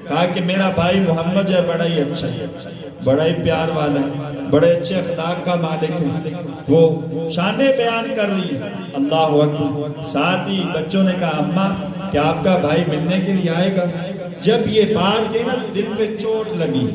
کہا کہ میرا بھائی محمد ہے بڑا ہی اچھا ہے، بڑا ہی پیار والا ہے، بڑے اچھے اخلاق کا مالک ہے۔ وہ شانیں بیان کر رہی ہے، اللہ اکبر۔ ساتھ ہی بچوں نے کہا اماں کہ آپ کا بھائی ملنے کے لیے آئے گا۔ جب یہ بات کی نا دل پہ چوٹ لگی،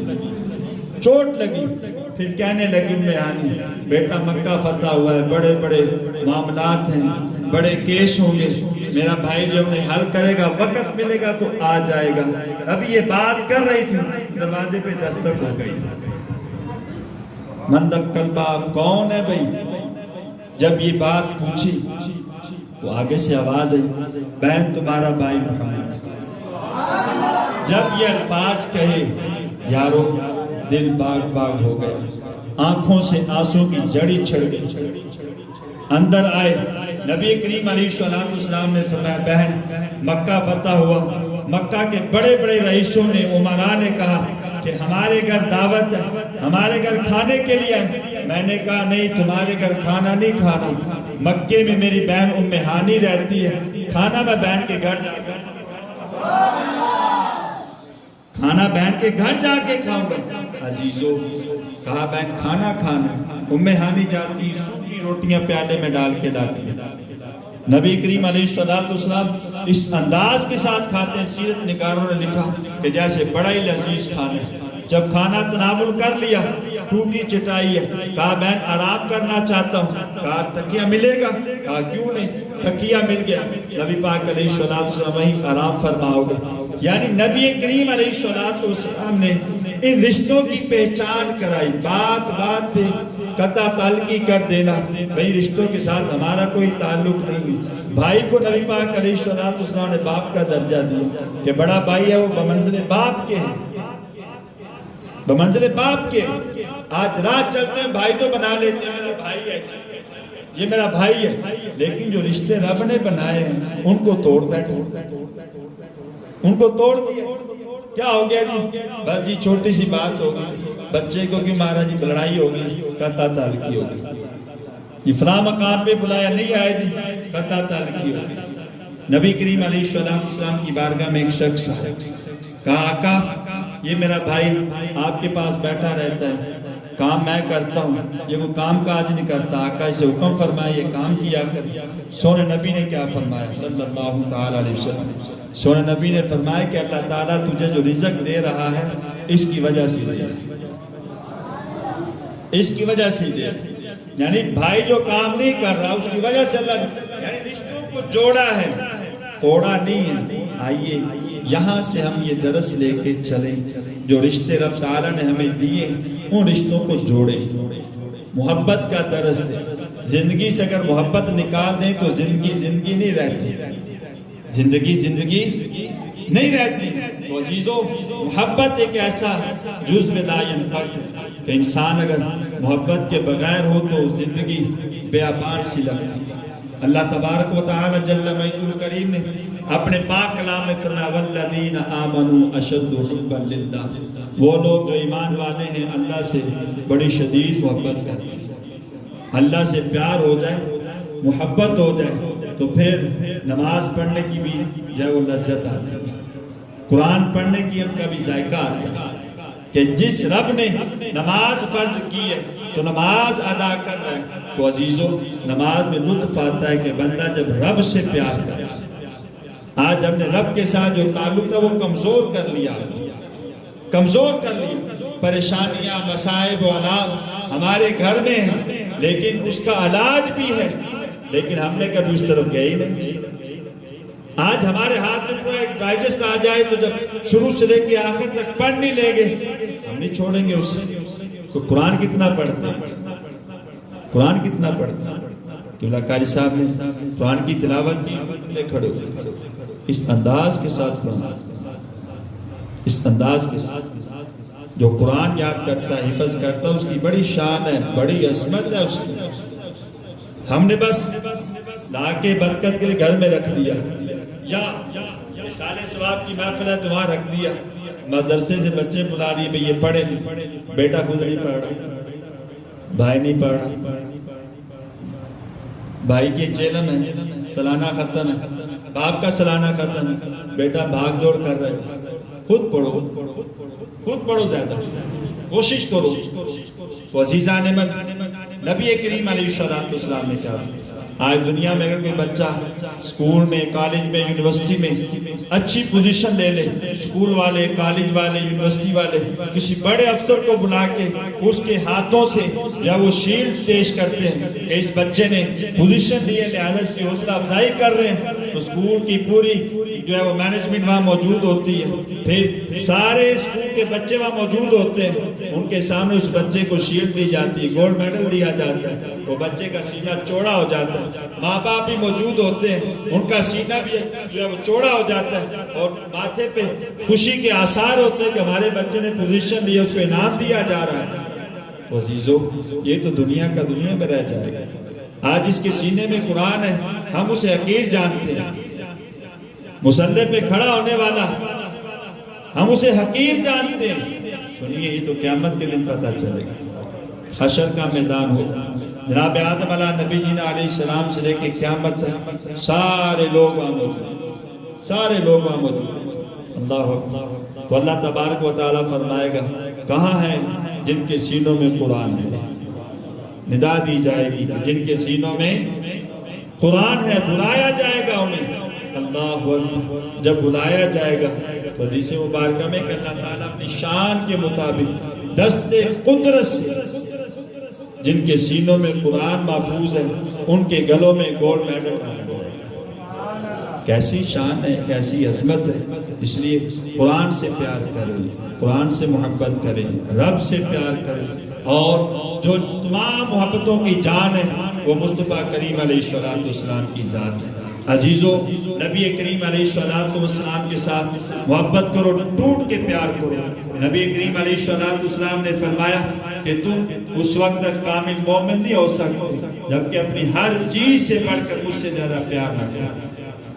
پھر کہنے لگی ام ہانی بیٹا مکہ فتح ہوا ہے، بڑے بڑے معاملات ہیں، بڑے کیس ہوں گے، میرا بھائی جو انہیں حل کرے گا وقت ملے گا تو آ جائے گا۔ اب یہ بات کر رہی تھی، دروازے پہ دستک ہو گئی۔ من دق الباب، کون ہے بھئی؟ جب یہ بات پوچھی تو آگے سے آواز آئی بہن تمہارا بھائی محمد۔ جب یہ الفاظ کہے یارو دل باغ باغ ہو گئے، آنکھوں سے آنسوں کی جڑی چھڑ گئی۔ اندر آئے نبی کریم علیہ السلام نے فرمایا بہن مکہ فتح ہوا، مکہ کے بڑے بڑے رئیسوں نے، عمراء نے کہا کہ ہمارے گھر دعوت ہے، ہمارے گھر کھانے کے لیے ہے۔ میں نے کہا نہیں تمہارے گھر کھانا نہیں کھانا، مکے میں میری بہن ام ہانی رہتی ہے، کھانا میں بہن کے گھر جا کے کھانا بہن کے گھر جا کے کھاؤں گا۔ عزیزو کہا بہن کھانا کھانا، ام ہانی جاتی سوکھی روٹیاں پیالے میں ڈال کے لاتی ہے۔ نبی کریم علیہ السلام اس انداز کے ساتھ کھاتے ہیں، سیرت نگاروں نے لکھا کہ جیسے بڑا ہی لذیذ کھانا۔ جب کھانا تناول کر لیا، ٹوٹی چٹائی ہے، کہا بہن آرام کرنا چاہتا ہوں، کہا تکیہ ملے گا؟ کہا کیوں نہیں، تکیہ مل گیا۔ نبی پاک علیہ السلام وہیں آرام فرماؤ گے۔ یعنی نبی کریم علیہ السلام نے ان رشتوں کی پہچان کرائی، بات بات پہ قطع تعلقی کر دینا، بھئی رشتوں کے ساتھ ہمارا کوئی تعلق نہیں ہے۔ بھائی کو نبی پاک علیہ السلام نے باپ کا درجہ دیا کہ بڑا بھائی ہے وہ بمنزل باپ کے ہیں، بمنزل باپ کے۔ آج رات چلتے ہیں بھائی تو بنا لیتے ہیں میرا بھائی ہے، یہ میرا بھائی ہے، لیکن جو رشتے رب نے بنائے ہیں ان کو توڑ بیٹھے، ان کو توڑ دیا۔ کیا ہو گیا جی؟ بس جی چھوٹی سی بات ہوگی، بچے کو کیوں مارا جی؟ لڑائی ہو گئی، قطع تعلقی ہو گئی. یہ فلاں مقام پہ بلایا نہیں آئے جی، قطع تعلقی ہو گئی. نبی کریم علیہ السلام کی بارگاہ میں ایک شخص آیا، کہا آقا یہ میرا بھائی آپ کے پاس بیٹھا رہتا ہے، کام میں کرتا ہوں، یہ وہ کام کاج نہیں کرتا، آقا اسے حکم فرمائے یہ کام کیا کر. سونے نبی نے کیا فرمایا صلی اللہ تعالی علیہ وسلم؟ سونے نبی نے فرمایا کہ اللہ تعالیٰ تجھے جو رزق دے رہا ہے اس کی وجہ سے دے، اس کی وجہ سے دے. یعنی بھائی جو کام نہیں کر رہا اس کی وجہ سے اللہ نے یعنی رشتوں کو جوڑا ہے، توڑا نہیں ہے. آئیے یہاں سے ہم یہ درس لے کے چلیں، جو رشتے رب تعالیٰ نے ہمیں دیے ان رشتوں کو جوڑے. محبت کا درس دیں. زندگی سے اگر محبت نکال دیں تو زندگی زندگی نہیں رہتی، زندگی زندگی نہیں رہتی. تو عزیزو محبت ایک ایسا جزو لا ينفک ہے کہ انسان اگر محبت کے بغیر ہو تو زندگی بیابان سی لگتی. اللہ تبارک و تعالی جل مجدہ الکریم نے اپنے پاک کلام میں فرمایا والذین آمنوا اشد حبا للہ، وہ لوگ جو ایمان والے ہیں اللہ سے بڑی شدید محبت کرتے ہیں. اللہ سے پیار ہو جائے، محبت ہو جائے تو پھر نماز پڑھنے کی بھی جو ہے وہ لذت آتی ہے، قرآن پڑھنے کی ان کا بھی ذائقہ آتا ہے کہ جس رب نے نماز فرض کی ہے تو نماز ادا کر رہا ہے. تو عزیزو نماز میں لطف آتا ہے کہ بندہ جب رب سے پیار کرے. آج ہم نے رب کے ساتھ جو تعلق تھا وہ کمزور کر لیا، کمزور کر لیا. پریشانیاں مسائب و آلات ہمارے گھر میں ہیں لیکن اس کا علاج بھی ہے، لیکن ہم نے کبھی اس طرف گئے ہی نہیں. آج ہمارے ہاتھ میں کوئی ایک ڈائجسٹ آ جائے تو جب شروع سے لے کے آخر تک پڑھ نہیں لیں گے، ہم نہیں چھوڑیں گے اسے. تو قرآن کتنا پڑھتے ہیں، قرآن کتنا پڑھتے ہیں. کہ قاری صاحب نے قرآن کی تلاوت کی، کھڑے ہوئے اس انداز کے ساتھ پڑھنا، اس انداز کے ساتھ. جو قرآن یاد کرتا ہے، حفظ کرتا ہے، اس کی بڑی شان ہے، بڑی عظمت ہے اس کی. ہم نے بس لا کے برکت کے لیے گھر میں رکھ دیا، یا مثال ثواب کی محفل ہے تو وہاں رکھ دیا. مدرسے سے بچے بلا لیے بھئی یہ پڑھے نہیں، بیٹا خود نہیں پڑھ رہا، بھائی نہیں پڑھ رہا، بھائی کی چیلم ہے، سالانہ ختم ہے، باپ کا سالانہ ختم ہے، بیٹا بھاگ دوڑ کر رہے. خود پڑھو، خود پڑھو، زیادہ کوشش کرو. تو عزیزان من، نبی کریم علیہ السلام نے کہا آج دنیا میں اگر کوئی بچہ اسکول میں، کالج میں، یونیورسٹی میں اچھی پوزیشن لے لے، اسکول والے، کالج والے، یونیورسٹی والے کسی بڑے افسر کو بلا کے اس کے ہاتھوں سے یا وہ شیلڈ پیش کرتے ہیں کہ اس بچے نے پوزیشن لی ہے لہذا اس کی حوصلہ افزائی کر رہے ہیں، تو اسکول کی پوری جو ہے وہ مینجمنٹ وہاں موجود ہوتی ہے، پھر سارے اسکول کے بچے وہاں موجود ہوتے ہیں، ان کے سامنے اس بچے کو شیلڈ دی جاتی ہے، گولڈ میڈل دیا جاتا ہے، وہ بچے کا سینہ چوڑا ہو جاتا ہے. ماں باپ بھی موجود ہوتے ہیں، ان کا سینہ بھی جو ہے وہ چوڑا ہو جاتا ہے اور ماتھے پہ خوشی کے آثار ہوتے ہیں کہ ہمارے بچے نے پوزیشن لی، اس کو انعام دیا جا رہا ہے. تو عزیزو یہ تو دنیا کا دنیا میں رہ جائے گا. آج اس کے سینے میں قرآن ہے، ہم اسے حقیر جانتے ہیں. مصلی پہ کھڑا ہونے والا ہم اسے حقیر جانتے ہیں. سنیے یہ تو قیامت کے دن پتہ چلے گا، حشر کا میدان ہوگا. جناب آدم علیہ نبی جینا علیہ السلام سے لے کے قیامت تک سارے لوگ وہاں موجود، سارے لوگ وہاں موجود. اللہ اکبر. تو اللہ تبارک و تعالیٰ فرمائے گا کہاں ہیں جن کے سینوں میں قرآن ہے. ندا دی جائے گی جن کے سینوں میں قرآن ہے، بلایا جائے گا انہیں. اللہ اکبر. جب بلایا جائے گا تو حدیث مبارکہ میں کہ اللہ تعالیٰ اپنی شان کے مطابق دست قدرت سے جن کے سینوں میں قرآن محفوظ ہے ان کے گلوں میں گولڈ میڈل ڈالا جائے گا. کیسی شان ہے، کیسی عظمت ہے. اس لیے قرآن سے پیار کریں، قرآن سے محبت کریں، رب سے پیار کریں، اور جو تمام محبتوں کی جان ہے وہ مصطفیٰ کریم علیہ السلام کی ذات ہے. عزیزو نبی کریم علیہ السلام کے ساتھ محبت کرو، ٹوٹ کے پیار کرو. نبی کریم علیہ السلام نے فرمایا کہ تم اس وقت تک کامل مومن نہیں ہو سکتے جبکہ اپنی ہر چیز سے بڑھ کر مجھ سے زیادہ پیار نہ کرو،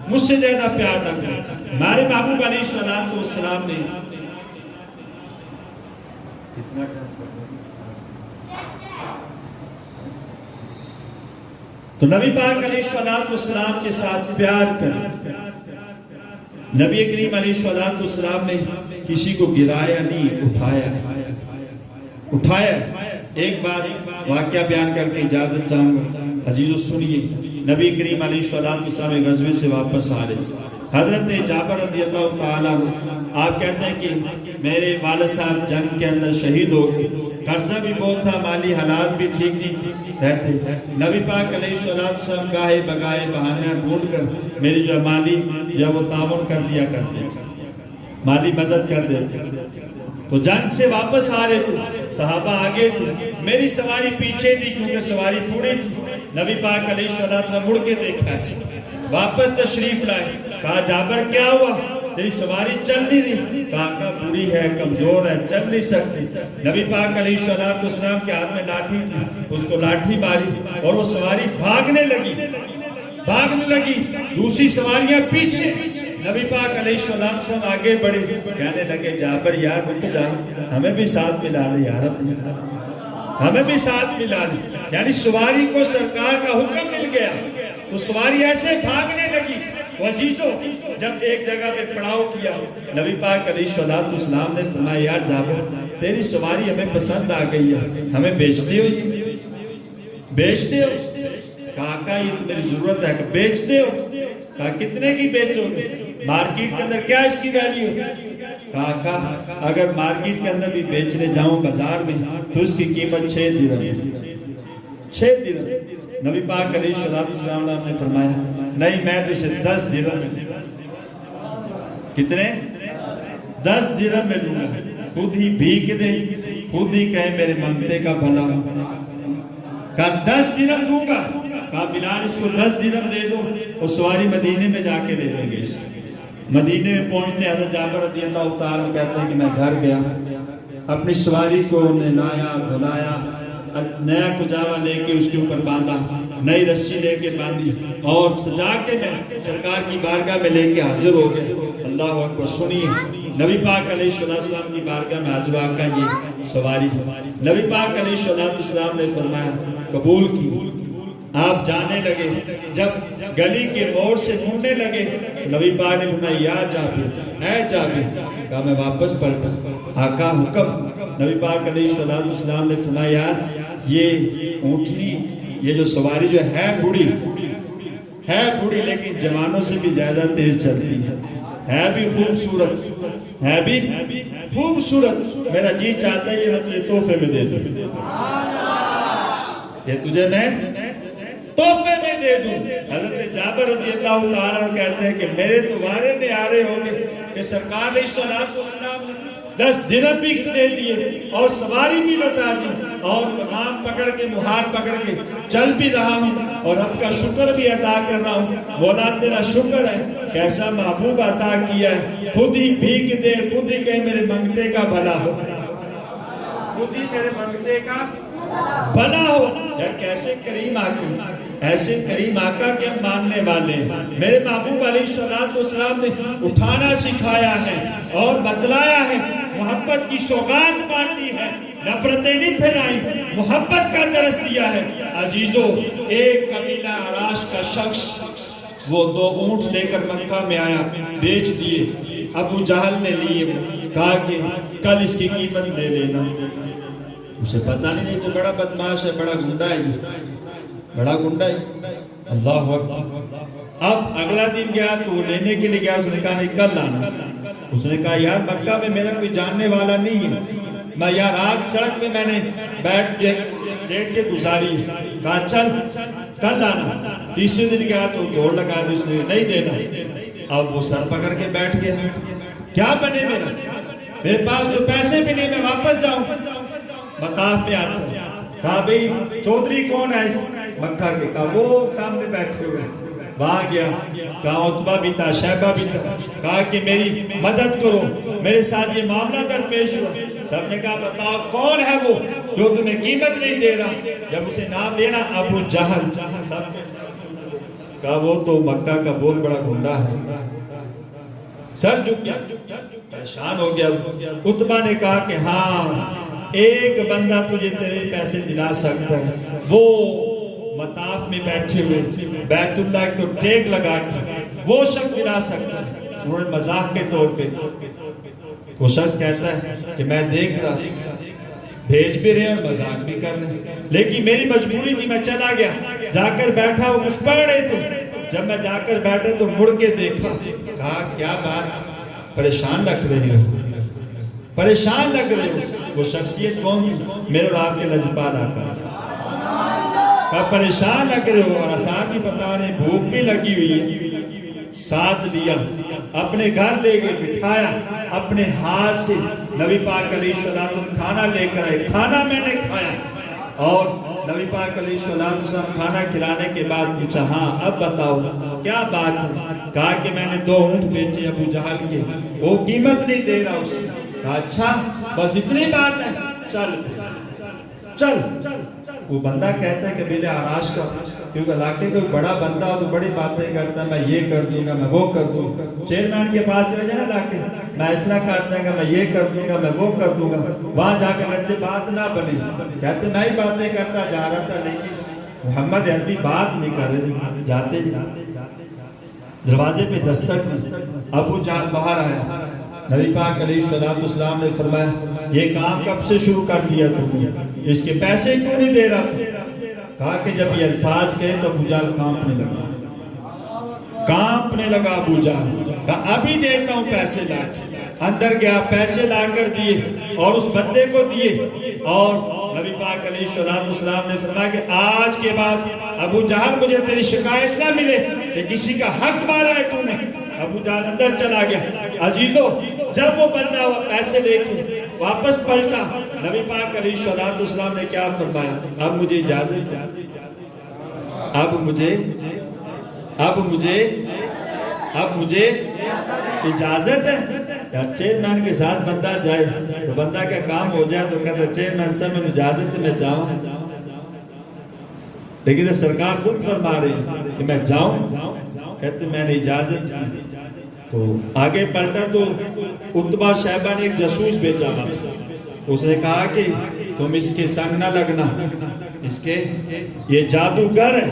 مجھ سے زیادہ پیار نہ کرو. ہمارے محبوب علیہ السلام نے تو نبی پاک علیہ السلام کے ساتھ پیار کریں. نبی کریم علیہ السلام نے کسی کو گرایا نہیں، اٹھایا. ایک بات واقعہ بیان کر کے اجازت چاہوں گا. عزیزو سنیے، نبی کریم علیہ السلام غزوے سے واپس آ رہے تھے. حضرت جابر رضی اللہ تعالیٰ آپ کہتے ہیں کہ میرے والد صاحب جنگ کے اندر شہید ہو گئے، قرضہ بھی بہت تھا، مالی حالات بھی ٹھیک نہیں رہتے. نبی پاک علیہ السلام گاہے بگائے بہانے ڈھونڈ کر میری جو مالی یا وہ تعاون کر دیا کرتے تھے، مالی مدد کر دیتے. تو جنگ سے واپس آ رہے تھے، صحابہ آگے تھے، میری سواری پیچھے تھی کیونکہ سواری پوری تھی. نبی پاک علیہ السلام نے مڑ کے دیکھا، واپس تشریف لائے. کہا جابر کیا ہوا، تیری سواری چل نہیں رہی؟ کہا کہ بوڑھی ہے، کمزور ہے، چل نہیں سکتی. نبی پاک علیہ السلام کے ہاتھ میں لاٹھی تھی، اس کو لاٹھی ماری اور وہ سواری بھاگنے لگی. دوسری سواریاں پیچھے. نبی پاک علیہ السلام آگے بڑھے، کہنے لگے جابر یار رک جا، ہمیں بھی ساتھ ملا لے یار، ہمیں بھی ساتھ ملا لے. یعنی سواری کو سرکار کا حکم مل گیا تو سواری ایسے بھاگنے لگی. عزیزو جب ایک جگہ پہ پڑاؤ کیا، نبی پاک علیہ السلام نے فرمایا یار جابر تیری سواری ہمیں پسند آ گئی ہے، ہمیں بیچتے ہو؟ کہا کہ یہ تو میری ضرورت ہے. کہ بیچتے ہو؟ کہا کتنے کی بیچو گے؟ مارکیٹ کے اندر کیا اس کی ویلیو؟ کہا اگر مارکیٹ کے اندر بھی بیچنے جاؤں بازار میں تو اس کی قیمت 6 درہم. نبی پاک علیہ السلام نے فرمایا نہیں، میں تو اسے 10 درہم میں. کتنے؟ 10 درہم میں لوں گا. خود ہی بھیک دے، خود ہی کہے میرے منگتے کا بھلا. کہا 10 درہم دوں گا. کہا بلال اس کو 10 درہم دے دو. اور سواری مدینے میں جا کے لے لیں گے. مدینے میں پہنچتے حضرت جابر رضی اللہ تعالیٰ کہتے ہیں کہ میں گھر گیا، اپنی سواری کو نہلایا دھلایا، نیا کجاوا لے کے اس کے اوپر باندھا، نئی رسی لے کے باندھی اور سجا کے میں سرکار کی بارگاہ میں لے کے حاضر ہو گئے. اللہ اکبر. سنیے نبی پاک علیہ السلام کی بارگاہ میں حاضر آقا یہ سواری. نبی پاک علیہ السلام نے فرمایا قبول کی. آپ جانے لگے، جب گلی کے موڑ سے مڑنے لگے نبی پاک نے فرمایا یا جابر، اے جابر. کہا میں واپس پلٹا. آقا حکم. نبی پاک علیہ السلام نے فرمایا یہ اونٹنی، یہ جو سواری جو ہے بوڑھی لیکن جوانوں سے بھی زیادہ تیز چلتی ہے بھی خوبصورت. میرا جی چاہتا ہے یہ تحفے میں دے دوں، یہ تجھے میں تحفے میں دے دوں. حضرت جابر رضی اللہ تعالیٰ کہتے ہیں کہ میرے تو وارے نے آ رہے ہوں گے کہ سرکار علیہ السلام نے 10 درہم بھی دے دیے اور سواری بھی لوٹا دی اور مقام پکڑ کے مہار پکڑ کے چل بھی رہا ہوں اور رب کا شکر بھی ادا کر رہا ہوں. مولا تیرا شکر ہے، کیسا محبوب عطا کیا ہے. خود ہی بھیگ دے، خود ہی کہے میرے منگتے کا بھلا ہو، خود ہی میرے منگتے کا بھلا ہو. یا کیسے کریم آقا، ایسے کریم آقا کے ماننے والے میرے محبوب علیہ السلام نے اٹھانا سکھایا ہے اور بتلایا ہے. محبت کی سوغات بانٹی ہے، نفرتیں نہیں پھیلائی، محبت کا درس دیا ہے. عزیزو ایک قبیلہ عراش کا شخص وہ 2 اونٹ لے کر مکہ میں آیا، بیچ دیے. ابو جہل نے لیے، کہا کہ کل اس کی قیمت لے لینا. اسے پتہ نہیں تو بڑا بدماش ہے، بڑا گنڈا ہے. اللہ اکبر. اب اگلا دن گیا تو وہ لینے کے لیے گیا، اس نے کہا نہیں کل لانا. اس نے کہا یار مکہ میں میرا کوئی جاننے والا نہیں ہے، میں یار آج سڑک میں نے بیٹھ کے لیٹ کے گزاری. کہا چل کل لانا. تیسرے دن گیا تو دوڑ لگا دی، اس نے نہیں دینا. اب وہ سر پکڑ کے بیٹھ گیا، کیا بنے میرے پاس تو پیسے بھی نہیں، میں واپس جاؤں. مطاف میں آتا ہے. کہا بھئی چودھری کون ہے مکہ کے؟ کہا وہ سامنے بیٹھے ہوئے. وہاں گیا، کہا عتبہ بھی تھا، شیبہ بھی تھا. کہا کہ میری مدد کرو، میرے ساتھ یہ معاملہ درپیش ہوا. سب نے کہا بتاؤ کون ہے وہ جو تمہیں قیمت نہیں دے رہا؟ جب اسے نام لینا ابو جہل. کہا وہ تو مکہ کا بہت بڑا گنڈا ہے. سر جھک گیا، پریشان ہو گیا. عتبہ نے کہا کہ ہاں ایک بندہ تجھے تیرے پیسے دلا سکتا ہے، وہ مطاف میں بیٹھے ہوئے بیت اللہ کو ٹیک لگا کے وہ شخص دلا سکتا ہے۔ انہوں نے مذاق کے طور پہ وہ شخص کہتا ہے کہ میں دیکھ رہا بھیج بھی رہے اور مذاق بھی کر رہے، لیکن میری مجبوری تھی، میں چلا گیا، جا کر بیٹھا، وہ کچھ پڑھ رہے تھے، جب میں جا کر بیٹھا تو مڑ کے دیکھا، کہا کیا بات، پریشان لگ رہے ہو، پریشان لگ رہے ہو۔ وہ شخصیت کون تھی؟ میرے اور آپ کے لجپال آقا تھا۔ کہا پریشان لگ رہے ہو، اور آسان بھی بتا رہے، بھوک بھی لگی ہوئی ہے، ساتھ لیا، اپنے گھر لے گئے، بٹھایا، اپنے ہاتھ سے نبی پاک علیہ السلام کھانا لے کر آئے، کھانا میں نے کھایا، اور نبی پاک علیہ السلام کھانا کھلانے کے بعد پوچھا ہاں اب بتاؤ کیا بات ہے؟ کہا کہ میں نے 2 اونٹ بیچے ابو جہل کے، وہ قیمت نہیں دے رہا اسے۔ کہا اچھا بس اتنی بات ہے، چل چل۔ وہ بندہ کہتا ہے کہ میرے آراش کا، کیونکہ علاقے کوئی بڑا بندہ ہو تو بڑی باتیں کرتا ہے، میں یہ کر دوں گا، میں وہ کر دوں گا، چیئرمین کے پاس چلے جائے علاقے، میں اس طرح کرتا گا، میں یہ کر دوں گا، میں وہ کر دوں گا، وہاں جا کے میرے سے بات نہ بنی، کہتے میں ہی باتیں کرتا جا رہا تھا، لیکن محمد عربی بات نہیں کر رہے، جاتے دروازے پہ دستک دی، ابو جہل باہر آیا، نبی پاک علیہ السلام نے فرمایا یہ کام کب سے شروع کر دیا تم نے، اس کے پیسے کیوں نہیں دے رہا؟ کہا کہ جب یہ الفاظ کہے تو ابو جہل کانپنے لگا ابو جہل، کہا ابھی دیتا ہوں پیسے لا کے، اندر گیا، پیسے لا کر دیے اور اس بندے کو دیے، اور نبی پاک علیہ السلام نے فرمایا کہ آج کے بعد ابو جہل مجھے تیری شکایت نہ ملے کہ کسی کا حق مارا ہے تو نے۔ ابو جہل اندر چلا گیا۔ عزیزو جب وہ بندہ پیسے لے کے واپس پلٹا، نبی پاک علیہ السلام نے کیا فرمایا؟ اب مجھے اجازت ہے، اب مجھے اجازت ہے۔ یار چیئرمین کے ساتھ بندہ جائے تو بندہ کا کام ہو جائے تو کہتا چیئرمین صاحب میں اجازت ہے میں جاؤں، لیکن سرکار خود فرما رہے ہیں کہ میں جاؤں، کہتے میں نے اجازت دی۔ تو آگے پلٹا تو عتبہ شیبہ نے ایک جاسوس بھیجا تھا، اس نے کہا کہ تم اس کے سنگ نہ لگنا، اس کے یہ جادوگر ہے،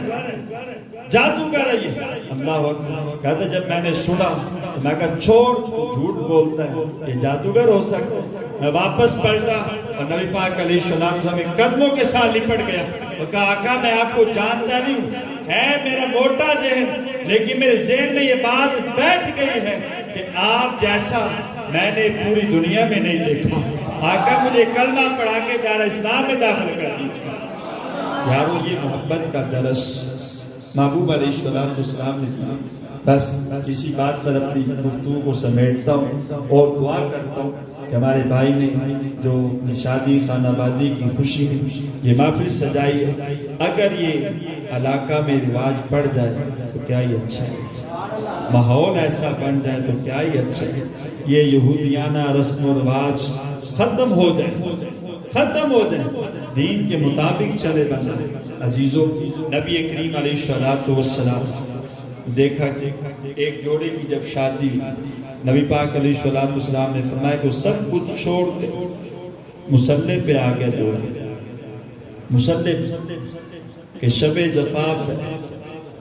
جادوگر ہے یہ۔ اللہ اکبر۔ کہتا جب میں نے سنا تو میں کہا چھوڑ، جھوٹ بولتا ہے، یہ جادوگر ہو سکتا ہے۔ میں واپس پلٹا اور نبی پاک علیہ السلام کے قدموں کے ساتھ لپٹ گیا اور کہا آقا میں آپ کو جانتا نہیں ہوں، ہے میرا موٹا ذہن، لیکن میرے ذہن میں یہ بات بیٹھ گئی ہے کہ آپ جیسا میں نے پوری دنیا میں نہیں دیکھا۔ آقا مجھے کلمہ پڑھا کے دار اسلام میں داخل کر دیجیے۔ یارو یہ محبت کا درس محبوب علیہ السلام نے کیا۔ بس اسی بات پر اپنی گفتگو کو سمیٹتا ہوں اور دعا کرتا ہوں کہ ہمارے بھائی نے جو شادی خانہ آبادی کی خوشی میں یہ محفل سجائی ہے، اگر یہ علاقہ میں رواج پڑ جائے تو کیا ہی اچھا ہے، ماحول ایسا بن جائے تو کیا ہی اچھا ہے، یہ یہودیانہ رسم و رواج ختم ہو جائے، دین کے مطابق چلے بندہ۔ عزیزو نبی کریم علیہ السلام دیکھا کہ ایک جوڑے کی جب شادی نبی پاک علیہ السلام نے فرمایا کہ سب کچھ چھوڑ کے مصلی پہ آ گیا جوڑا، مصلی کہ شب زفاف ہے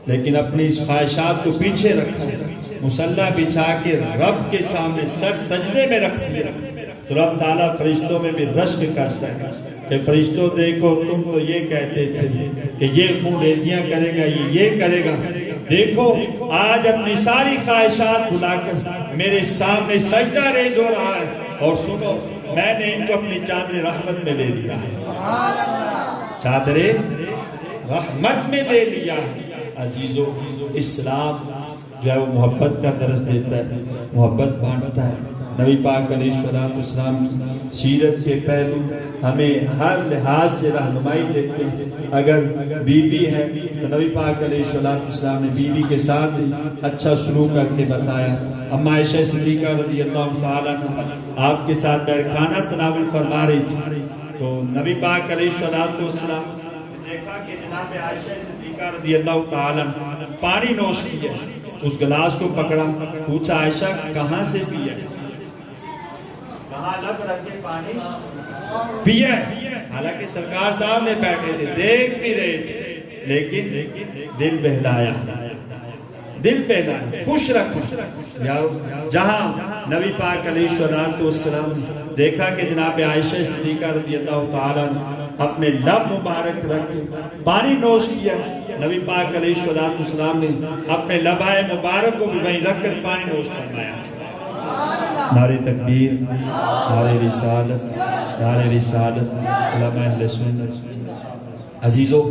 لیکن اپنی اس خواہشات کو پیچھے رکھا ہے، مصلی بچھا کے رب کے سامنے سر سجدے میں رکھ دیا، تو رب تعالیٰ فرشتوں میں بھی رشک کرتا ہے کہ فرشتوں دیکھو تم تو یہ کہتے تھے کہ یہ خونریزیاں کرے گا، یہ کرے گا، دیکھو آج اپنی ساری خواہشات بھلا کر میرے سامنے سجدہ ریز ہو رہا ہے، اور سنو میں نے ان کو اپنی چادر رحمت میں لے لیا ہے، چادر رحمت میں لے لیا ہے۔ عزیزو اسلام جو ہے وہ محبت کا درس دیتا ہے، محبت بانٹتا ہے۔ نبی پاک علیہ السلام کی سیرت کے پہلو ہمیں ہر لحاظ سے رہنمائی دیتے ہیں۔ اگر بیوی ہے تو نبی پاک علیہ السلام نے بیوی کے ساتھ اچھا سلوک کر کے بتایا۔ اما عائشہ صدیقہ رضی اللہ تعالیٰ عنہ آپ کے ساتھ بیٹھ کھانا تناول فرما رہی تھی، تو نبی پاک علیہ السلام نے دیکھا کہ جناب عائشہ صدیقہ رضی اللہ تعالیٰ عنہ پانی نوش کیا، اس گلاس کو پکڑا، پوچھا عائشہ کہاں سے پیا؟ وہاں لب رکھ کے پانی پیا ہے، حالانکہ سرکار صاحب نے بیٹھے تھے، دیکھ بھی رہے تھے، لیکن دل بہلایا، دل بہلایا، خوش رکھا۔ جہاں نبی پاک علیہ السلام دیکھا کہ جناب عائشہ صدیقہ رضی اللہ تعالیٰ اپنے لب مبارک رکھ کے پانی نوش کیا، نبی پاک علیہ السلام نے اپنے لبائے مبارک کو بھی وہیں رکھ کر پانی نوش فرمایا۔ نعرہ تکبیر، نعرہ رسالت، نعرہ رسالت، علماء اہل سنت۔ عزیزو،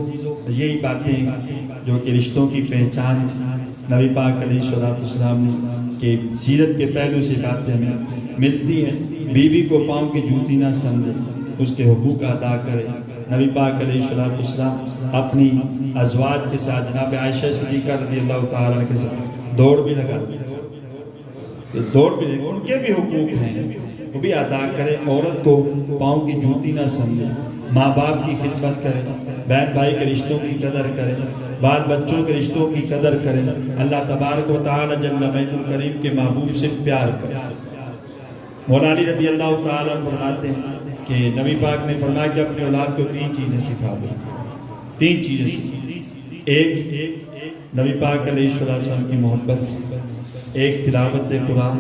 یہی باتیں جو کہ رشتوں کی پہچان نبی پاک علیہ السلام نے کہ سیرت کے پہلو سے باتیں ہمیں ملتی ہیں۔ بیوی کو پاؤں کی جوتی نہ سمجھے، اس کے حقوق ادا کرے۔ نبی پاک علیہ السلام اپنی ازواج کے ساتھ جناب عائشہ صدیقہ رضی اللہ تعالیٰ کے ساتھ دوڑ بھی لگاتے ہیں، دوڑ بھی لگاتے ہیں، ان کے بھی حقوق ہیں، وہ بھی ادا کرے۔ عورت کو پاؤں کی جوتی نہ سمجھے، ماں باپ کی خدمت کرے، بہن بھائی کے رشتوں کی قدر کرے، بال بچوں کے رشتوں کی قدر کرے، اللہ تبارک و تعالی جل مجدہ الکریم کے محبوب سے پیار کرے۔ مولا علی رضی اللہ تعالیٰ فرماتے ہیں کہ نبی پاک نے فرمایا کہ اپنے اولاد کو 3 چیزیں سکھا دو، 3 چیزیں سکھا۔ ایک نبی پاک علیہ السلام کی محبت، ایک تلاوت قرآن،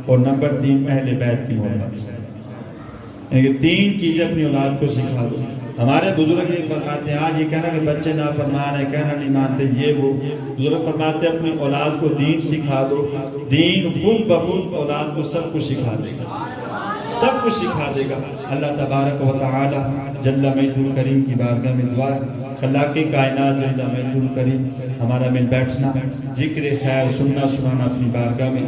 اور نمبر 3 اہل بیت کی محبت۔ یہ 3 چیزیں اپنی اولاد کو سکھا دو۔ ہمارے بزرگ یہ فرماتے ہیں، آج یہ کہنا کہ بچے نافرمان ہیں، کہنا نہیں مانتے، یہ وہ، بزرگ فرماتے ہیں اپنی اولاد کو دین سکھا دو، دین خود بخود اولاد کو سب کچھ سکھا دے گا، سب کچھ سکھا دے گا۔ اللہ تبارک و تعالی جل مجدہ الکریم کی بارگاہ میں دعا ہے، خلاق کائنات جل مجدہ الکریم ہمارا مل بیٹھنا، ذکر خیر سننا سنانا اپنی بارگاہ میں